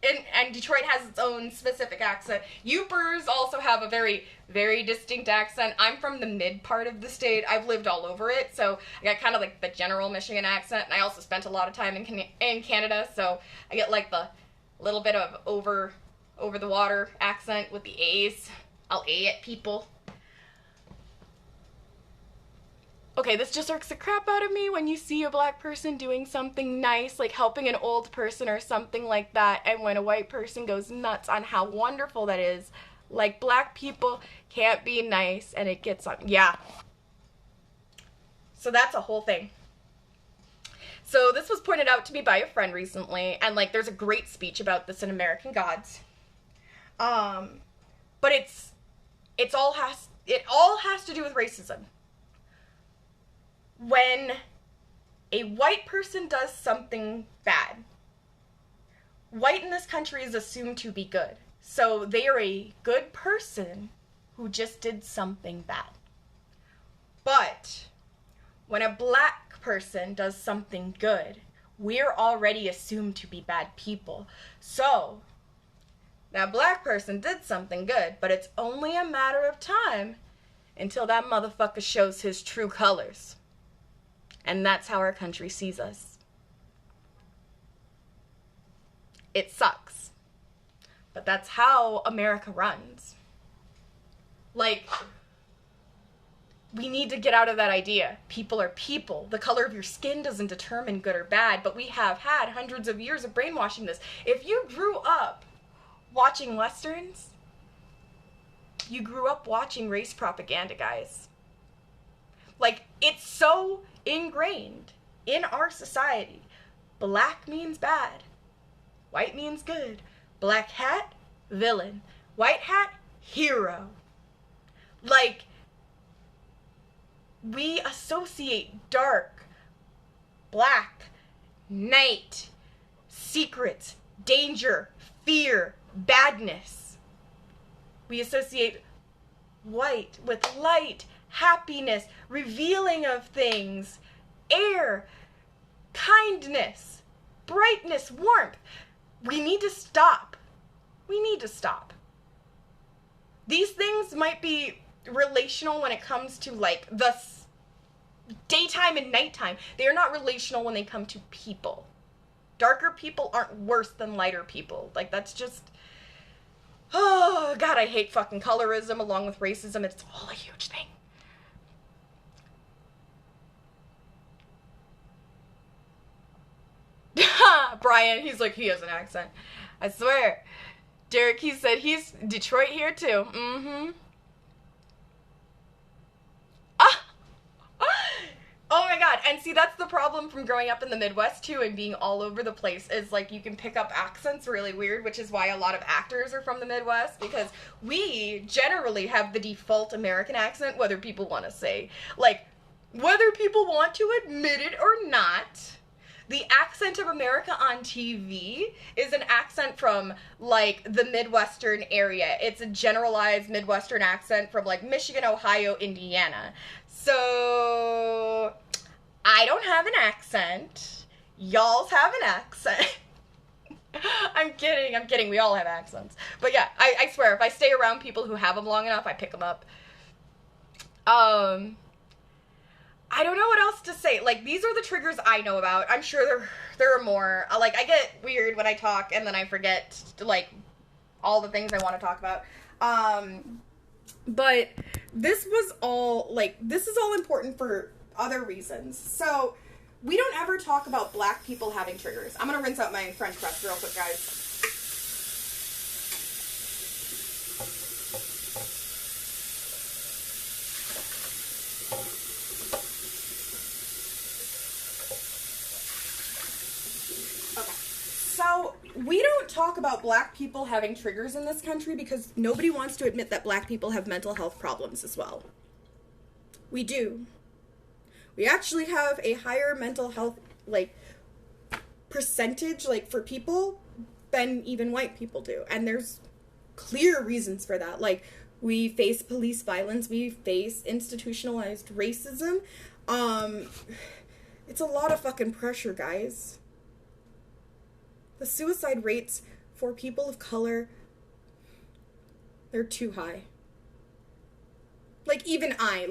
and Detroit has its own specific accent. Yoopers also have a very, very distinct accent. I'm from the mid part of the state. I've lived all over it, so I got kind of like the general Michigan accent, and I also spent a lot of time in Canada, so I get like the little bit of over the water accent with the A's. I'll A at people. Okay, this just irks the crap out of me when you see a black person doing something nice, like helping an old person or something like that, and when a white person goes nuts on how wonderful that is. Like, black people can't be nice, and it gets on. Yeah. So that's a whole thing. So this was pointed out to me by a friend recently, and like there's a great speech about this in American Gods. But it all has to do with racism. When a white person does something bad, white in this country is assumed to be good. So they are a good person who just did something bad. But when a black person does something good, we're already assumed to be bad people. So that black person did something good, but it's only a matter of time until that motherfucker shows his true colors. And that's how our country sees us. It sucks. But that's how America runs. Like, we need to get out of that idea. People are people. The color of your skin doesn't determine good or bad, but we have had hundreds of years of brainwashing this. If you grew up watching Westerns, you grew up watching race propaganda, guys. Like, it's so ingrained in our society. Black means bad. White means good. Black hat, villain. White hat, hero. Like, we associate dark, black, night, secrets, danger, fear, badness. We associate white with light, happiness, revealing of things, air, kindness, brightness, warmth. We need to stop. We need to stop. These things might be relational when it comes to like the daytime and nighttime. They are not relational when they come to people. Darker people aren't worse than lighter people. Like, that's just, oh God, I hate fucking colorism along with racism. It's all a huge thing. Brian, he's like, he has an accent. I swear. Derek, he said he's Detroit here too. Mm-hmm. Oh my God. And see, that's the problem from growing up in the Midwest too and being all over the place is like you can pick up accents really weird, which is why a lot of actors are from the Midwest, because we generally have the default American accent, whether people want to say, like, whether people want to admit it or not. The accent of America on TV is an accent from, like, the Midwestern area. It's a generalized Midwestern accent from, like, Michigan, Ohio, Indiana. So, I don't have an accent. Y'all's have an accent. I'm kidding. We all have accents. But yeah, I swear, if I stay around people who have them long enough, I pick them up. I don't know what else to say. Like, these are the triggers I know about. I'm sure there are more. Like, I get weird when I talk, and then I forget, like, all the things I want to talk about. But this was all, like, this is all important for other reasons. So, we don't ever talk about black people having triggers. I'm gonna rinse out my French press real quick, guys. So, we don't talk about black people having triggers in this country because nobody wants to admit that black people have mental health problems as well. We do. We actually have a higher mental health, like, percentage, like, for people than even white people do. And there's clear reasons for that. Like, We face police violence. We face institutionalized racism. It's a lot of fucking pressure, guys. The suicide rates for people of color, they're too high. Like, even I'm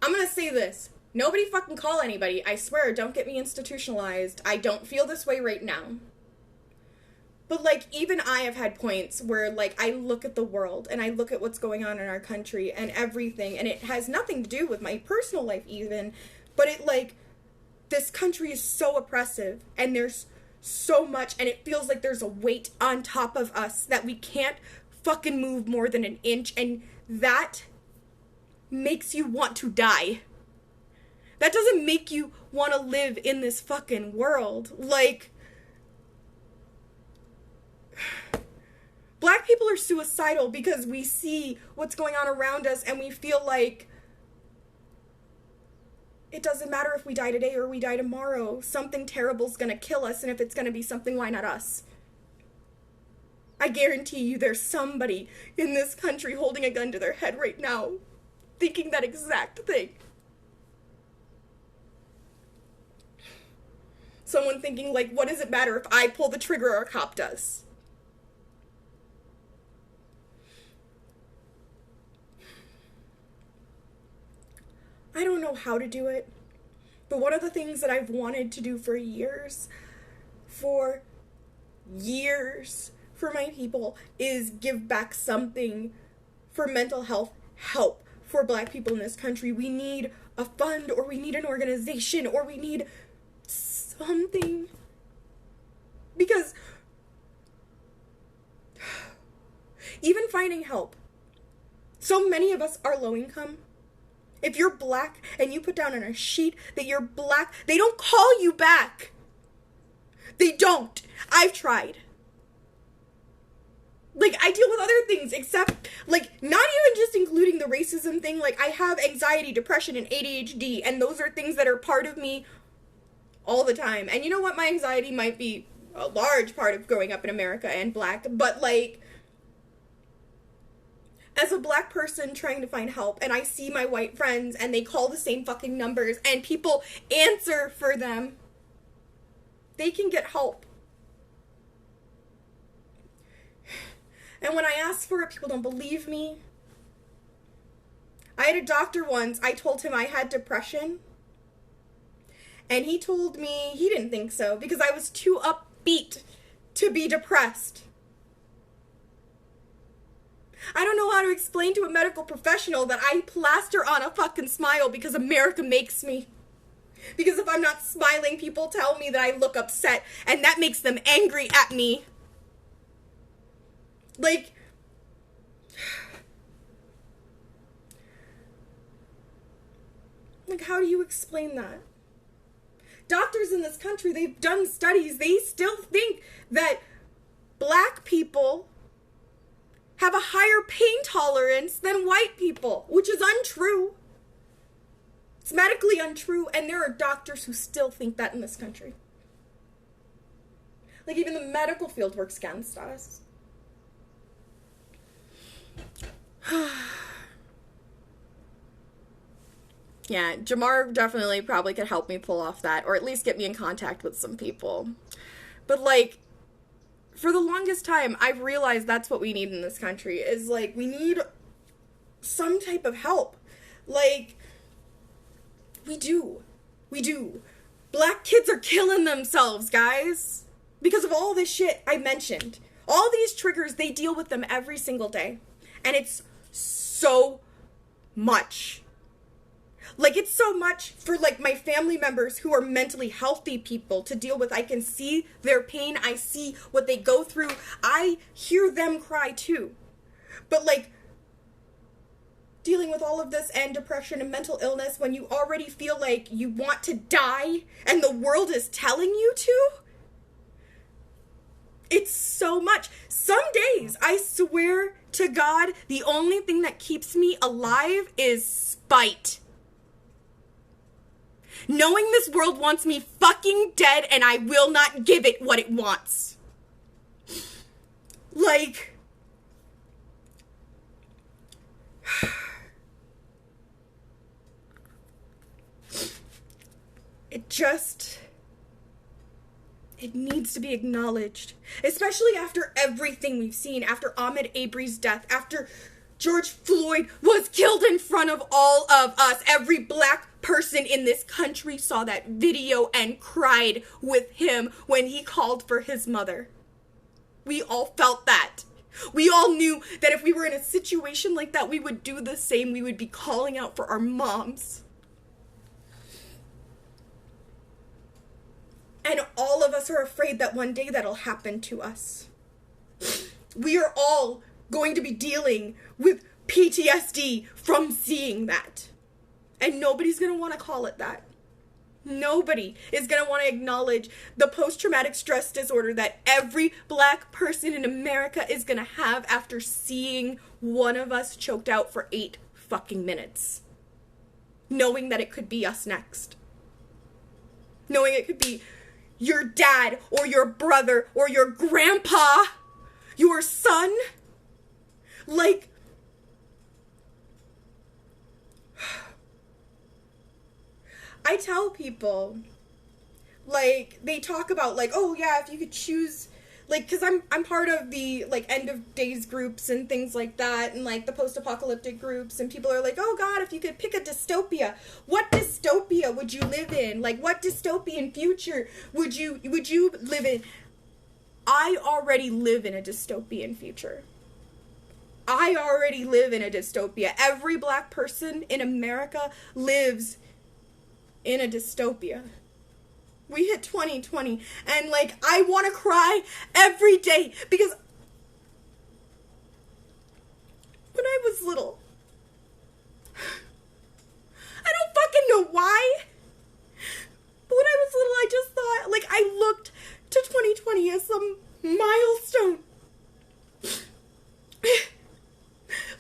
gonna say this. Nobody fucking call anybody. I swear, don't get me institutionalized. I don't feel this way right now. But, like, even I have had points where, like, I look at the world and I look at what's going on in our country and everything, and it has nothing to do with my personal life even, but it, like, this country is so oppressive, and there's so much, and it feels like there's a weight on top of us that we can't fucking move more than an inch, and that makes you want to die. That doesn't make you want to live in this fucking world. Like, Black people are suicidal because we see what's going on around us and we feel like it doesn't matter if we die today or we die tomorrow. Something terrible's gonna kill us, and if it's gonna be something, why not us? I guarantee you there's somebody in this country holding a gun to their head right now, thinking that exact thing. Someone thinking, like, what does it matter if I pull the trigger or a cop does? I don't know how to do it, but one of the things that I've wanted to do for years for my people is give back something for mental health help for Black people in this country. We need a fund, or we need an organization, or we need something, because even finding help, so many of us are low income. If you're Black and you put down on a sheet that you're Black, they don't call you back. They don't. I've tried. Like, I deal with other things except, like, not even just including the racism thing. Like, I have anxiety, depression, and ADHD, and those are things that are part of me all the time. And you know what? My anxiety might be a large part of growing up in America and Black, but, like, as a Black person trying to find help, and I see my white friends, and they call the same fucking numbers, and people answer for them, they can get help. And when I ask for it, people don't believe me. I had a doctor once, I told him I had depression, and he told me he didn't think so, because I was too upbeat to be depressed. I don't know how to explain to a medical professional that I plaster on a fucking smile because America makes me. Because if I'm not smiling, people tell me that I look upset, and that makes them angry at me. Like, how do you explain that? Doctors in this country, they've done studies, they still think that Black people have a higher pain tolerance than white people, which is untrue. It's medically untrue, and there are doctors who still think that in this country. Like, even the medical field works against us. Yeah, Jamar definitely probably could help me pull off that, or at least get me in contact with some people. But, like, for the longest time, I've realized that's what we need in this country, is, like, we need some type of help. Like, we do. Black kids are killing themselves, guys, because of all this shit I mentioned. All these triggers, they deal with them every single day. And it's so much. Like, it's so much for, like, my family members who are mentally healthy people to deal with. I can see their pain. I see what they go through. I hear them cry, too. But, like, dealing with all of this and depression and mental illness when you already feel like you want to die and the world is telling you to, it's so much. Some days, I swear to God, the only thing that keeps me alive is spite. Knowing this world wants me fucking dead and I will not give it what it wants. Like, it needs to be acknowledged, especially after everything we've seen, after Ahmaud Arbery's death, after George Floyd was killed in front of all of us. Every black person in this country saw that video and cried with him when he called for his mother. We all felt that. We all knew that if we were in a situation like that, we would do the same. We would be calling out for our moms. And all of us are afraid that one day that'll happen to us. We are all going to be dealing with PTSD from seeing that. And nobody's going to want to call it that. Nobody is going to want to acknowledge the post-traumatic stress disorder that every black person in America is going to have after seeing one of us choked out for 8 fucking minutes. Knowing that it could be us next. Knowing it could be your dad or your brother or your grandpa, your son. Like, I tell people, like, they talk about, like, oh yeah, if you could choose, like, because I'm part of the, like, end of days groups and things like that, and, like, the post-apocalyptic groups, and people are like, oh god, if you could pick a dystopia, what dystopia would you live in? Like, what dystopian future would you live in? I already live in a dystopian future. I already live in a dystopia. Every black person in America lives in a dystopia. We hit 2020 and, like, I want to cry every day because when I was little, I don't fucking know why, but when I was little I just thought, like, I looked to 2020 as some milestone.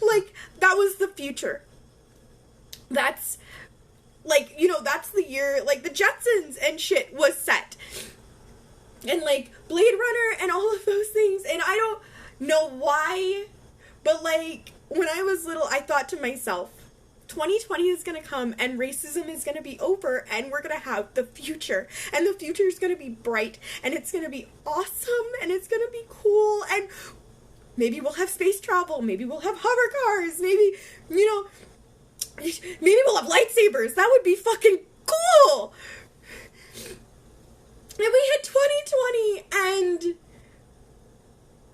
Like, that was the future. That's, like, you know, that's the year, like, the Jetsons and shit was set. And, like, Blade Runner and all of those things. And I don't know why, but, like, when I was little, I thought to myself, 2020 is gonna come and racism is gonna be over and we're gonna have the future. And the future is gonna be bright and it's gonna be awesome and it's gonna be cool and maybe we'll have space travel, maybe we'll have hover cars, maybe, you know, maybe we'll have lightsabers. That would be fucking cool. And we hit 2020 and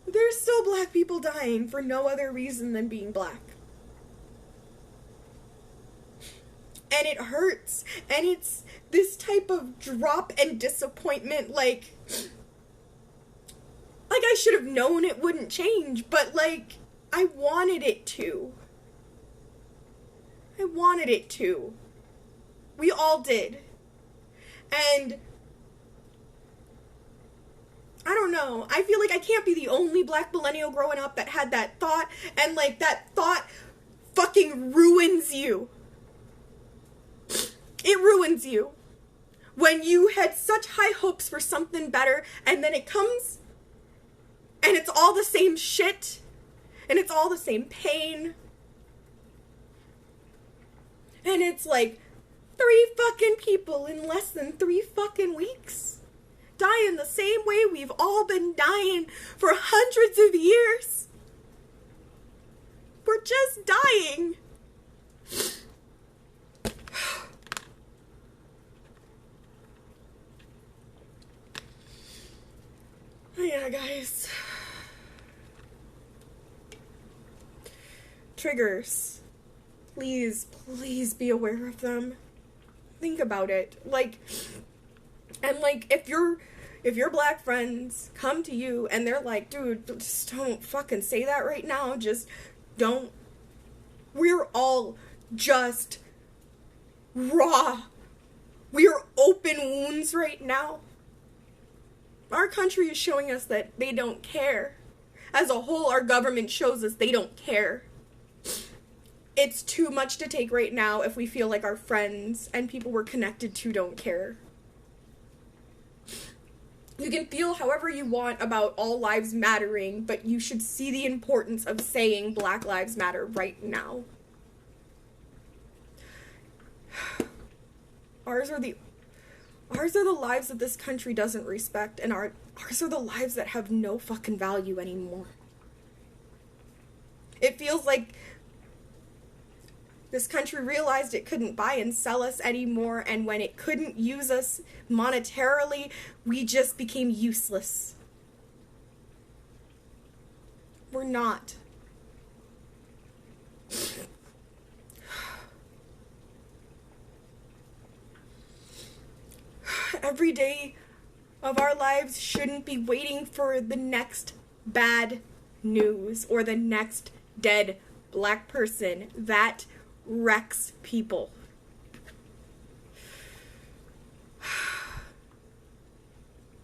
there's still black people dying for no other reason than being black. And it hurts. And it's this type of drop and disappointment, like I should have known it wouldn't change, but, like, I wanted it to. I wanted it to. We all did. And I don't know. I feel like I can't be the only black millennial growing up that had that thought, and, like, that thought fucking ruins you. It ruins you. When you had such high hopes for something better, and then it comes and it's all the same shit, and it's all the same pain, and it's like 3 fucking people in less than 3 fucking weeks dying the same way we've all been dying for hundreds of years. We're just dying. Yeah, guys. Triggers. Please, please be aware of them. Think about it. Like, and, like, if your black friends come to you and they're like, dude, just don't fucking say that right now. Just don't. We're all just raw. We're open wounds right now. Our country is showing us that they don't care. As a whole, our government shows us they don't care. It's too much to take right now if we feel like our friends and people we're connected to don't care. You can feel however you want about all lives mattering, but you should see the importance of saying Black Lives Matter right now. Ours are the lives that this country doesn't respect, and ours are the lives that have no fucking value anymore. It feels like this country realized it couldn't buy and sell us anymore, and when it couldn't use us monetarily, we just became useless. We're not. Every day of our lives shouldn't be waiting for the next bad news or the next dead black person. That wrecks people.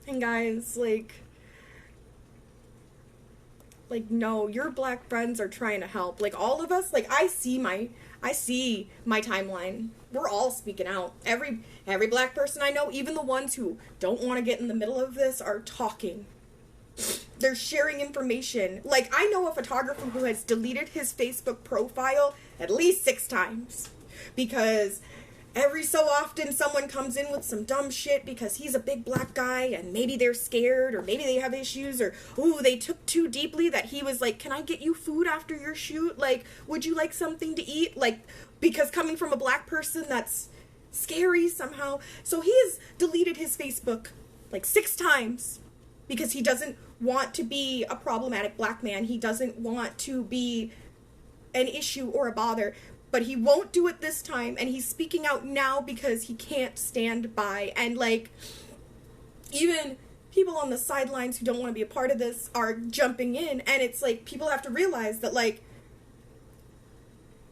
And guys, like, no, your black friends are trying to help. Like, all of us, like, I see my timeline. We're all speaking out. Every black person I know, even the ones who don't want to get in the middle of this, are talking. They're sharing information. Like, I know a photographer who has deleted his Facebook profile at least 6 times. Because every so often someone comes in with some dumb shit because he's a big black guy and maybe they're scared or maybe they have issues or, ooh, they took too deeply that he was like, can I get you food after your shoot? Like, would you like something to eat? Like, because coming from a black person, that's scary somehow. So he has deleted his Facebook like 6 times because he doesn't want to be a problematic black man. He doesn't want to be an issue or a bother. But he won't do it this time, and he's speaking out now because he can't stand by. And, like, even people on the sidelines who don't want to be a part of this are jumping in, and it's like, people have to realize that, like,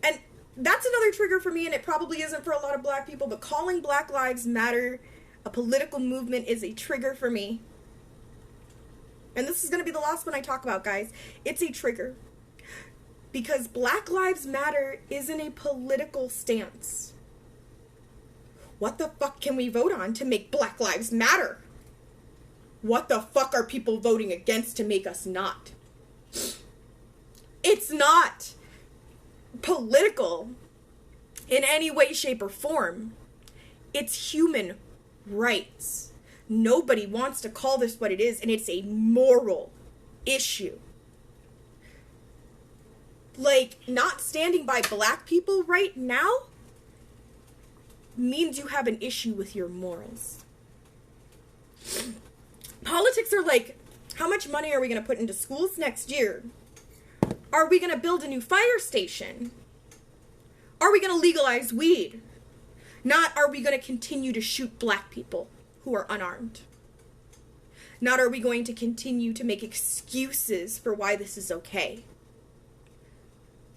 and that's another trigger for me, and it probably isn't for a lot of black people, but calling Black Lives Matter a political movement is a trigger for me. And this is going to be the last one I talk about, guys. It's a trigger. Because Black Lives Matter isn't a political stance. What the fuck can we vote on to make Black Lives Matter? What the fuck are people voting against to make us not? It's not political in any way, shape, or form. It's human rights. Nobody wants to call this what it is, and it's a moral issue. Like, not standing by black people right now means you have an issue with your morals. Politics are like, how much money are we going to put into schools next year? Are we going to build a new fire station? Are we going to legalize weed? Not are we going to continue to shoot black people who are unarmed? Not are we going to continue to make excuses for why this is okay?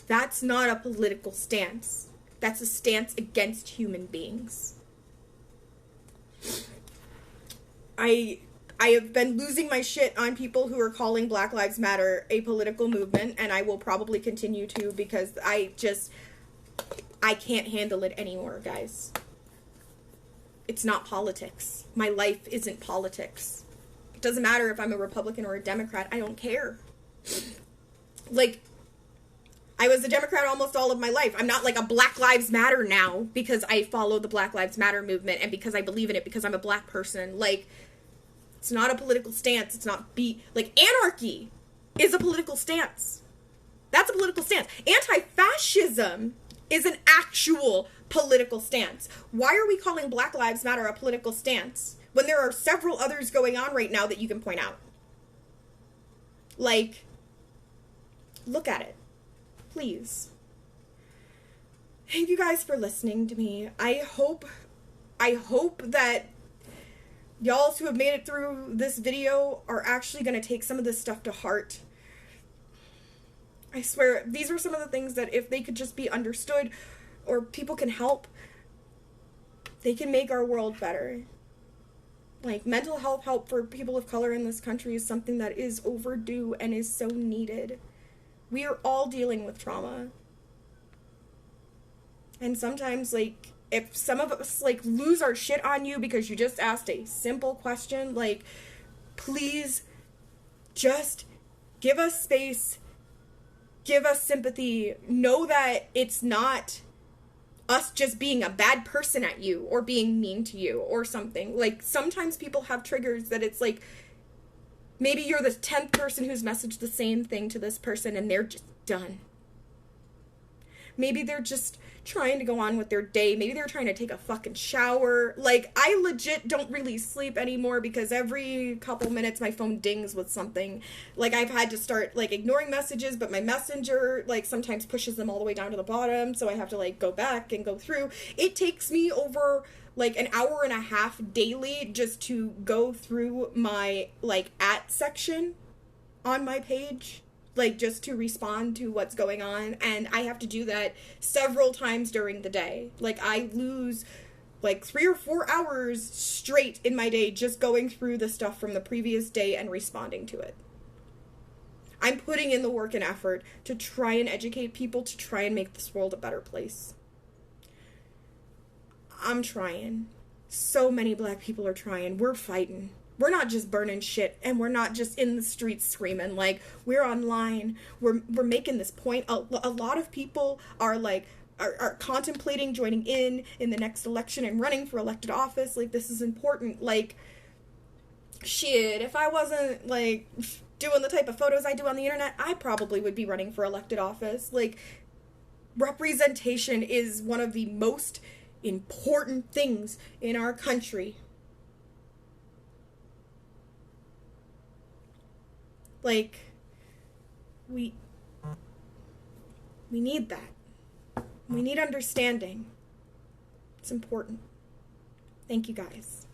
That's not a political stance. That's a stance against human beings. I have been losing my shit on people who are calling Black Lives Matter a political movement, and I will probably continue to because I can't handle it anymore, guys. It's not politics. My life isn't politics. It doesn't matter if I'm a Republican or a Democrat. I don't care. Like, I was a Democrat almost all of my life. I'm not like a Black Lives Matter now because I follow the Black Lives Matter movement and because I believe in it because I'm a black person. Like, it's not a political stance. It's not like, anarchy is a political stance. That's a political stance. Anti-fascism is an actual political stance. Why are we calling Black Lives Matter a political stance when there are several others going on right now that you can point out? Like, look at it. Please. Thank you guys for listening to me. I hope that y'all who have made it through this video are actually going to take some of this stuff to heart. I swear, these are some of the things that if they could just be understood or people can help, they can make our world better. Like, mental health help for people of color in this country is something that is overdue and is so needed. We are all dealing with trauma. And sometimes, like, if some of us, like, lose our shit on you because you just asked a simple question, like, please just give us space, give us sympathy, know that it's not
us just being a bad person at you or being mean to you or something. Like, sometimes people have triggers that it's like, maybe you're the 10th person who's messaged the same thing to this person and they're just done. Maybe they're just trying to go on with their day. Maybe they're trying to take a fucking shower. Like, I legit don't really sleep anymore because every couple minutes my phone dings with something. Like, I've had to start, like, ignoring messages, but my messenger, like, sometimes pushes them all the way down to the bottom, so I have to, like, go back and go through. It takes me over, like, an hour and a half daily just to go through my, like, at section on my page. Like, just to respond to what's going on, and I have to do that several times during the day. Like, I lose, like, 3 or 4 hours straight in my day just going through the stuff from the previous day and responding to it. I'm putting in the work and effort to try and educate people, to try and make this world a better place. I'm trying. So many Black people are trying. We're fighting. We're not just burning shit, and we're not just in the streets screaming. Like, we're online. We're making this point. A lot of people are, like, are contemplating joining in the next election and running for elected office. Like, this is important. Like, shit, if I wasn't, like, doing the type of photos I do on the internet, I probably would be running for elected office. Like, representation is one of the most important things in our country. Like, we need that. We need understanding. It's important. Thank you, guys.